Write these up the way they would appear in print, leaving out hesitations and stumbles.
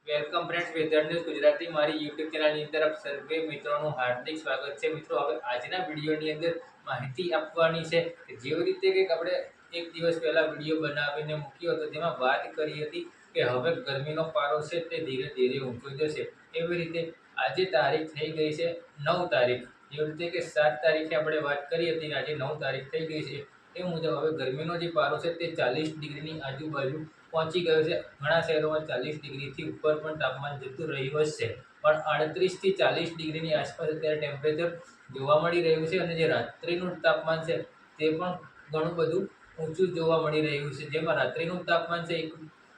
Welcome friends, weather news Gujarati મારી YouTube ચેનલની અંદર આપ સર્વે મિત્રોનું હાર્દિક સ્વાગત છે। મિત્રો, હવે આજના વિડીયોની અંદર માહિતી આપવાની છે કે જેવી રીતે કંઈક આપણે એક દિવસ પહેલા વિડીયો બનાવીને મૂક્યો હતો, તેમાં વાત કરી હતી કે હવે ગરમીનો પારો છે તે ધીરે ધીરે ઊંચો જશે। એવી રીતે આજે તારીખ થઈ ગઈ છે 9 તારીખ। એવી રીતે કે 7 તારીખે આપણે વાત કરી હતી, આજે 9 તારીખ થઈ ગઈ છે। એ મુજબ હવે ગરમીનો જે પારો છે તે 40 ડિગ્રીની આજુબાજુ પહોંચી ગયો છે। ઘણા શહેરોમાં 40 ડિગ્રીથી ઉપર પણ તાપમાન જતું રહ્યું હશે, પણ 38 થી 40 ડિગ્રીની આસપાસ અત્યારે ટેમ્પરેચર જોવા મળી રહ્યું છે। અને જે રાત્રિનું તાપમાન છે તે પણ ઘણું બધું ઊંચું જોવા મળી રહ્યું છે, જેમાં રાત્રિનું તાપમાન છે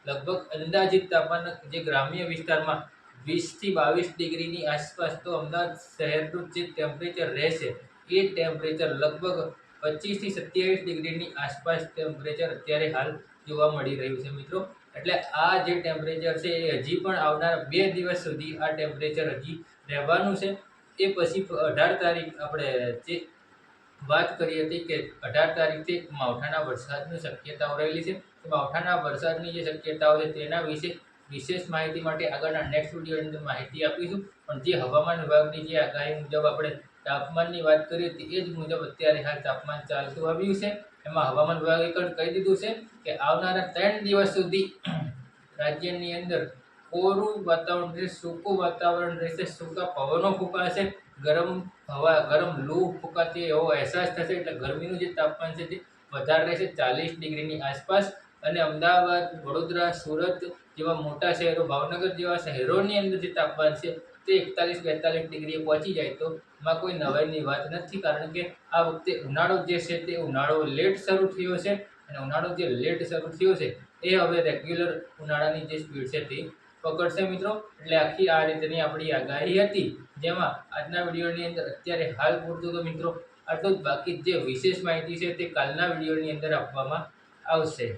લગભગ અંદાજિત તાપમાન જે ગ્રામ્ય વિસ્તારમાં 20 થી 22 ડિગ્રીની આસપાસ, તો અમદાવાદ શહેરનું જે ટેમ્પરેચર રહેશે એ ટેમ્પરેચર લગભગ 25 થી 27 ડિગ્રીની આસપાસ ટેમ્પરેચર અત્યારે હાલ જોવા મળી રહ્યું છે મિત્રો। એટલે આ જે ટેમ્પરેચર છે એ હજી પણ આવનારા 2 દિવસ સુધી આ ટેમ્પરેચર હજી રહેવાનું છે। એ પછી 18 તારીખ આપણે જે વાત કરી હતી કે 18 તારીખથી માવઠાના વરસાદની શક્યતાઓ રહેલી છે। તો માવઠાના વરસાદની જે શક્યતાઓ છે તેના વિશે વિશેષ માહિતી માટે આગળના નેક્સ્ટ વિડીયોની અંદર માહિતી આપીશું। પણ જે હવામાન વિભાગની જે આગાહી મુજબ આપણે તાપમાનની વાત કરી હતી એ જ મુજબ અત્યારે હાલ તાપમાન ચાલતું આવ્યું છે। એમાં હવામાન વિભાગે કહી દીધું છે કે આવનારા 3 દિવસ સુધી રાજ્યની અંદર કોરું વાતાવરણ રહેશે, સૂકું વાતાવરણ રહેશે, સૂકા પવનો ફૂંકાશે, ગરમ હવા, ગરમ લૂ ફૂંકાતી એવો અહેસાસ થશે। એટલે ગરમીનું જે તાપમાન છે તે વધારે રહેશે 40 ડિગ્રીની આસપાસ। અને અમદાવાદ, વડોદરા, સુરત જેવા મોટા શહેરો, ભાવનગર જેવા શહેરોની અંદર જે તાપમાન છે તે 41-42 ડિગ્રીએ પહોંચી જાય તો એમાં કોઈ નવાઈની વાત નથી, કારણ કે આ વખતે ઉનાળો જે છે તે ઉનાળો લેટ શરૂ થયો છે। અને ઉનાળો જે લેટ શરૂ થયો છે એ હવે રેગ્યુલર ઉનાળાની જે સ્પીડ છે તે પકડશે મિત્રો। એટલે આખી આ રીતની આપણી આગાહી હતી, જેમાં આજના વિડીયોની અંદર અત્યારે હાલ પૂરતું તો મિત્રો આટલું જ। બાકી જે વિશેષ માહિતી છે તે કાલના વિડીયોની અંદર આપવામાં આવશે।